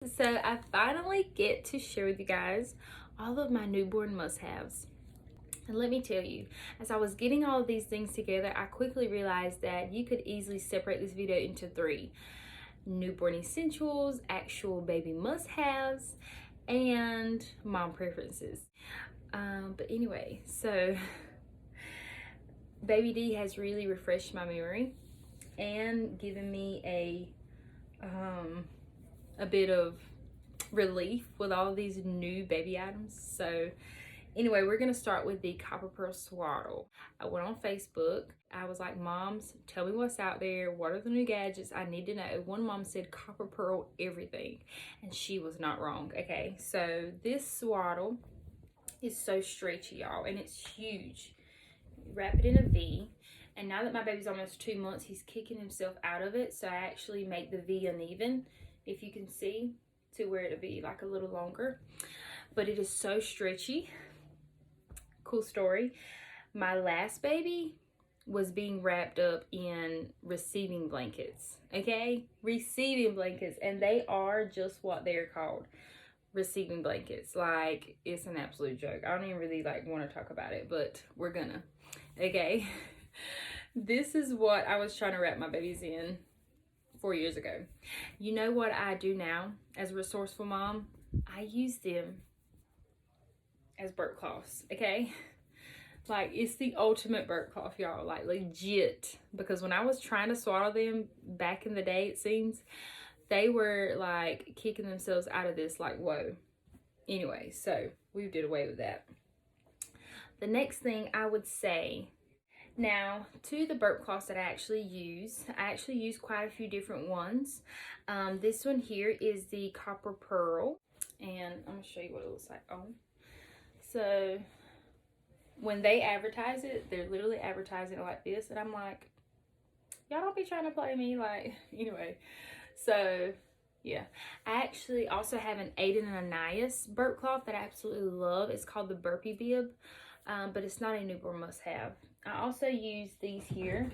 So I finally get to share with you guys all of my newborn must-haves. And let me tell you, as I was getting all of these things together, I quickly realized that you could easily separate this video into three: newborn essentials, actual baby must-haves, and mom preferences. But anyway, so Baby D has really refreshed my memory and given me a bit of relief with all these new baby items. So anyway, we're gonna start with the copper pearl swaddle. I went on Facebook. I was like, moms, tell me what's out there. What are the new gadgets? I need to know. One mom said copper pearl everything, and she was not wrong. Okay, so this swaddle is so stretchy, y'all, and it's huge. You wrap it in a V, and now that my baby's almost 2 months, he's kicking himself out of it, so I actually make the V uneven, if you can see, to where it'll be like a little longer. But it is so stretchy. Cool story. My last baby was being wrapped up in receiving blankets. Okay, receiving blankets, and they are just what they're called, receiving blankets. Like, it's an absolute joke. I don't even really like want to talk about it, but we're gonna. Okay, this is what I was trying to wrap my babies in 4 years ago. You know what I do now as a resourceful mom? I use them as burp cloths. Okay, like, it's the ultimate burp cloth, y'all, like legit. Because when I was trying to swaddle them back in the day, it seems, they were like kicking themselves out of this, like, whoa. Anyway, so we did away with that. The next thing I would say, now to the burp cloths that I actually use quite a few different ones. This one here is the copper pearl, and I'm gonna show you what it looks like on. So when they advertise it, they're literally advertising it like this, and I'm like, y'all don't be trying to play me. Like, anyway, so yeah, I actually also have an Aiden and Anais burp cloth that I absolutely love. It's called the Burpee Bib, but it's not a newborn must-have. I also use these here.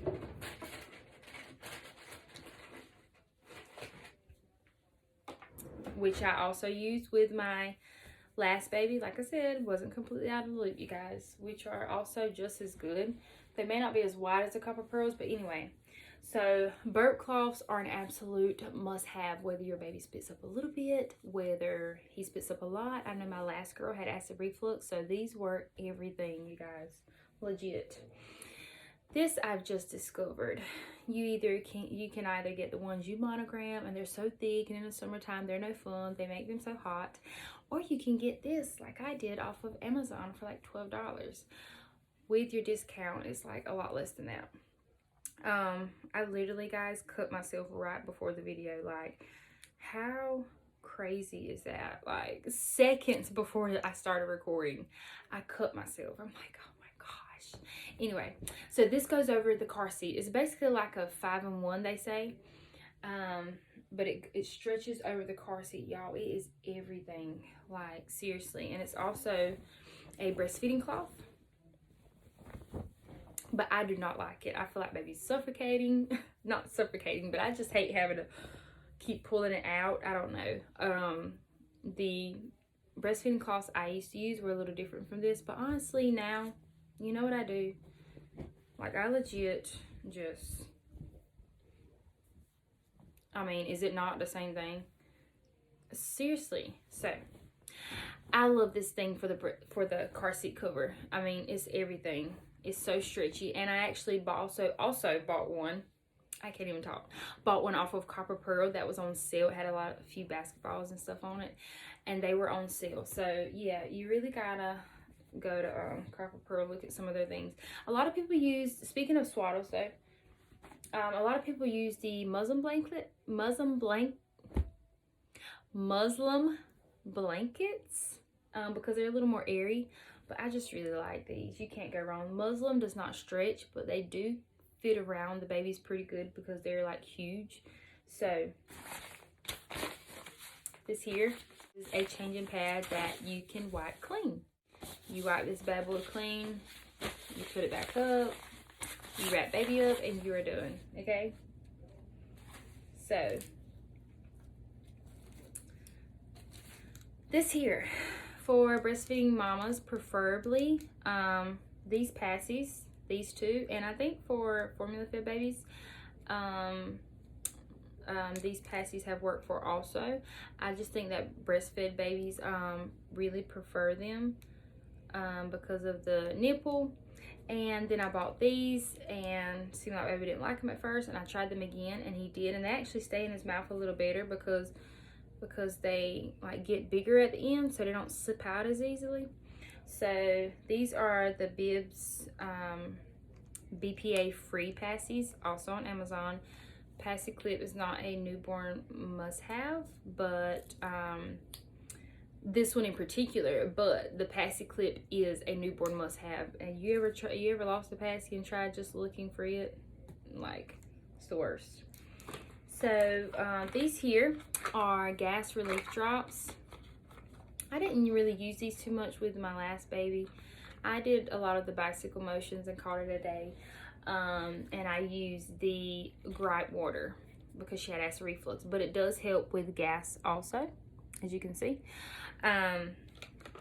Which I also use with my last baby. Like I said, wasn't completely out of the loop, you guys, which are also just as good. They may not be as wide as the copper pearls, but anyway. So burp cloths are an absolute must-have, whether your baby spits up a little bit, whether he spits up a lot. I know my last girl had acid reflux, so these were everything, you guys, legit. This I've just discovered. You can either get the ones you monogram, and they're so thick, and in the summertime they're no fun, they make them so hot, or you can get this like I did off of Amazon for like $12. With your discount, it's like a lot less than that. I literally, guys, cut myself right before the video. Like, how crazy is that? Like, seconds before I started recording, I cut myself. I'm like, oh my gosh. Anyway, so this goes over the car seat. It's basically like a 5-in-1, they say. But it stretches over the car seat, y'all. It is everything, like, seriously. And it's also a breastfeeding cloth. But I do not like it. I feel like baby's suffocating. Not suffocating, but I just hate having to keep pulling it out. I don't know. The breastfeeding cloths I used to use were a little different from this. But honestly, now, you know what I do? Like, I legit just... I mean, is it not the same thing? Seriously. So, I love this thing for the car seat cover. I mean, it's everything. It's so stretchy, and I actually also bought one. I can't even talk. Bought one off of Copper Pearl that was on sale. It had a few basketballs and stuff on it, and they were on sale. So yeah, you really gotta go to Copper Pearl, look at some of their things. A lot of people use, speaking of swaddles though, a lot of people use the Muslim blankets because they're a little more airy. But I just really like these. You can't go wrong. Muslim does not stretch, but they do fit around the babies pretty good because they're like huge. So this here is a changing pad that you can wipe clean. You wipe this bad boy clean, you put it back up, you wrap baby up, and you are done. Okay? So This here, for breastfeeding mamas, preferably, these passies, these two, and I think for formula fed babies, these passies have worked for also. I just think that breastfed babies really prefer them because of the nipple. And then I bought these, and seemed like baby didn't like them at first, and I tried them again, and he did, and they actually stay in his mouth a little better because they like get bigger at the end, so they don't slip out as easily. So these are the Bibs BPA free passies, also on Amazon. Passy clip is not a newborn must-have, but this one in particular, but the passy clip is a newborn must-have. And you ever lost a passy and tried just looking for it? Like, it's the worst. So these here are gas relief drops. I didn't really use these too much with my last baby. I did a lot of the bicycle motions and called it a day. And I used the gripe water because she had acid reflux, but it does help with gas also, as you can see.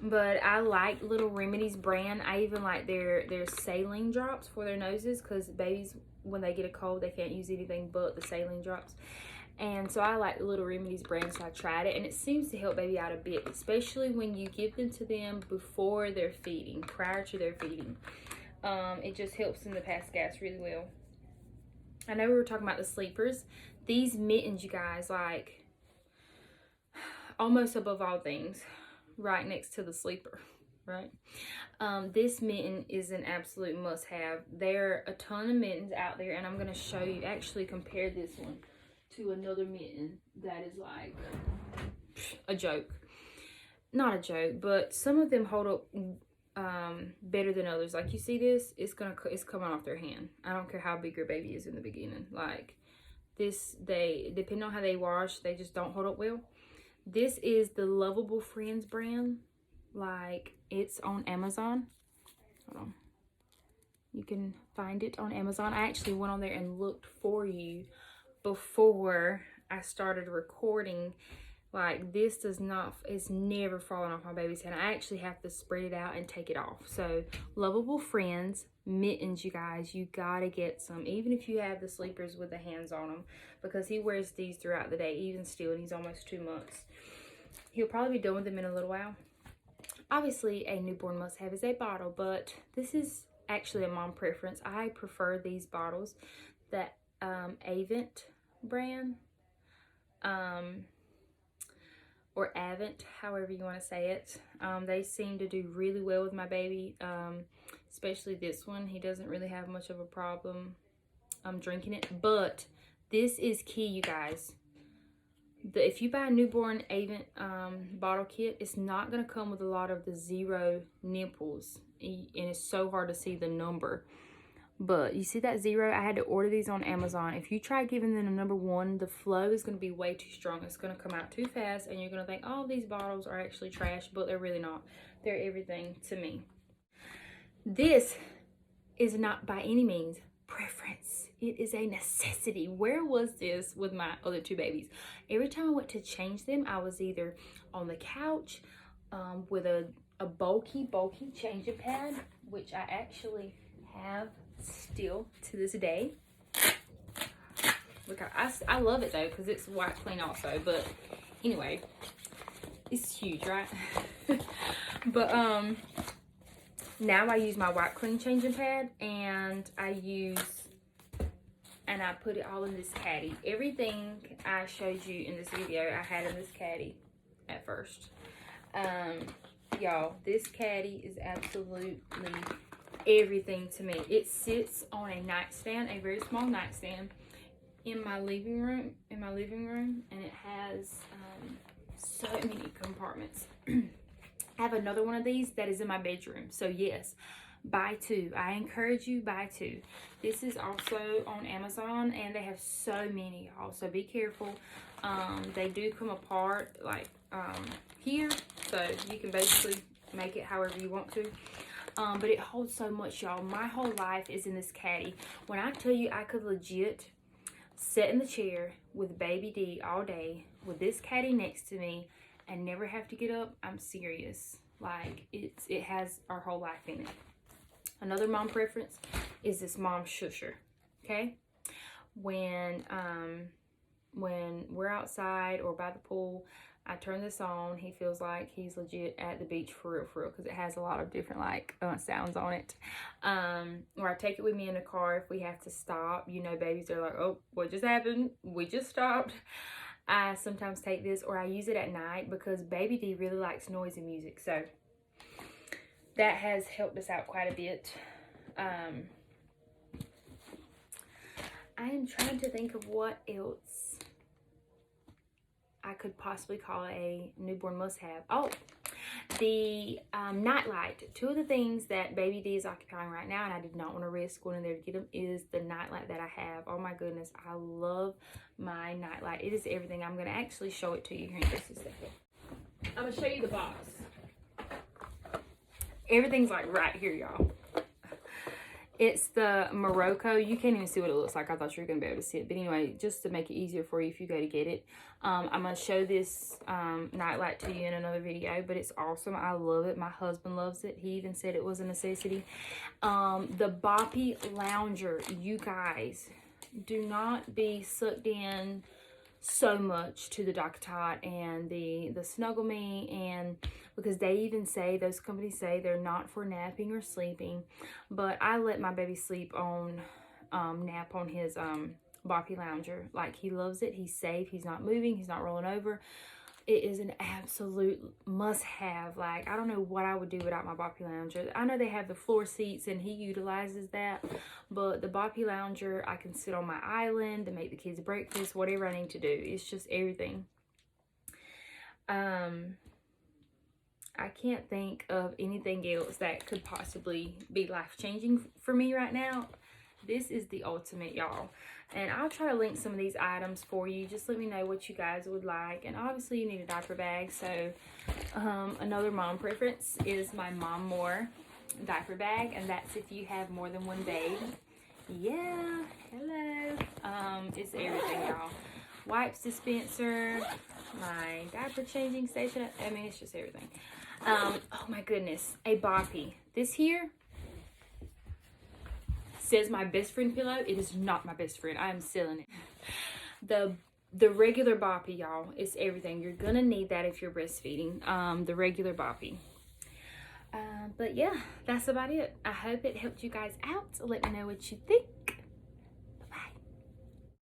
But I like Little Remedies brand. I even like their saline drops for their noses, because babies, when they get a cold, they can't use anything but the saline drops. And so I like the Little Remedies brand, so I tried it, and it seems to help baby out a bit, especially when you give them to them before they're feeding, prior to their feeding. It just helps them to pass gas really well. I know we were talking about the sleepers. These mittens, you guys, like almost above all things, right next to the sleeper, right? This mitten is an absolute must-have. There are a ton of mittens out there, and I'm going to show you, actually compare this one to another mitten that is like a joke. Not a joke, but some of them hold up better than others. Like, you see this, it's coming off their hand. I don't care how big your baby is in the beginning. Like this, they, depending on how they wash, they just don't hold up well. This is the Lovable Friends brand. Like, it's on Amazon. Hold on. You can find it on Amazon. I actually went on there and looked for you before I started recording. Like, this does not, it's never fallen off my baby's hand. I actually have to spread it out and take it off. So, Lovable Friends mittens, you guys, you gotta get some, even if you have the sleepers with the hands on them, because he wears these throughout the day, even still, and he's almost 2 months. He'll probably be done with them in a little while. Obviously, a newborn must-have is a bottle, but this is actually a mom preference. I prefer these bottles, the Avent brand, or Avent, however you want to say it. They seem to do really well with my baby, especially this one. He doesn't really have much of a problem drinking it, but this is key, you guys. If you buy a newborn Avent bottle kit, it's not going to come with a lot of the 0 nipples, and it's so hard to see the number. But you see that 0? I had to order these on Amazon. If you try giving them a number 1, the flow is going to be way too strong. It's going to come out too fast, and you're going to think, oh, these bottles are actually trash, but they're really not. They're everything to me. This is not by any means preference. It is a necessity. Where was this with my other 2 babies? Every time I went to change them, I was either on the couch with a bulky changing pad, which I actually have still to this day. Look, I love it though, because it's white clean also. But anyway, it's huge, right? But now I use my white clean changing pad, and I put it all in this caddy. Everything I showed you in this video, I had in this caddy at first. Y'all, this caddy is absolutely everything to me. It sits on a nightstand, a very small nightstand in my living room, and it has so many compartments. I have another one of these that is in my bedroom. So yes, buy 2. I encourage you, buy 2. This is also on Amazon, and they have so many, y'all. So be careful. They do come apart like here, so you can basically make it however you want to. But it holds so much, y'all. My whole life is in this caddy. When I tell you, I could legit sit in the chair with baby D all day with this caddy next to me and never have to get up, I'm serious. Like, it has our whole life in it. Another mom preference is this mom shusher. Okay, when we're outside or by the pool, I turn this on. He feels like he's legit at the beach for real, because it has a lot of different like sounds on it. Or I take it with me in the car if we have to stop. You know, babies are like, oh, what just happened? We just stopped. I sometimes take this, or I use it at night because baby D really likes noise and music. So that has helped us out quite a bit. I am trying to think of what else I could possibly call a newborn must-have. Oh, the nightlight. Two of the things that baby D is occupying right now, and I did not want to risk going in there to get them, is the nightlight that I have. Oh my goodness, I love my nightlight. It is everything. I'm going to actually show it to you here in just a second. I'm going to show you the box. Everything's like right here, y'all. It's the Morocco. You can't even see what it looks like. I thought you were going to be able to see it. But anyway, just to make it easier for you if you go to get it. I'm going to show this nightlight to you in another video. But it's awesome. I love it. My husband loves it. He even said it was a necessity. The Boppy Lounger. You guys, do not be sucked in so much to the DockATot and the Snuggle Me, and because they even say, those companies say they're not for napping or sleeping, but I let my baby sleep on nap on his Boppy Lounger. Like, he loves it. He's safe. He's not moving. He's not rolling over. It is an absolute must-have. Like, I don't know what I would do without my Boppy Lounger. I know they have the floor seats, and he utilizes that. But the Boppy Lounger, I can sit on my island to make the kids breakfast, whatever I need to do. It's just everything. I can't think of anything else that could possibly be life-changing for me right now. This is the ultimate, y'all. And I'll try to link some of these items for you. Just let me know what you guys would like. And obviously you need a diaper bag. So another mom preference is my Mom More diaper bag. And that's if you have more than one babe. Yeah, hello. It's everything, y'all. Wipes dispenser, my diaper changing station. I mean, it's just everything. Oh my goodness, a Boppy. This here says my best friend pillow. It is not my best friend. I am selling it. The regular Boppy, y'all, is everything. You're gonna need that if you're breastfeeding. The regular Boppy. But yeah, that's about it. I hope it helped you guys out. Let me know what you think.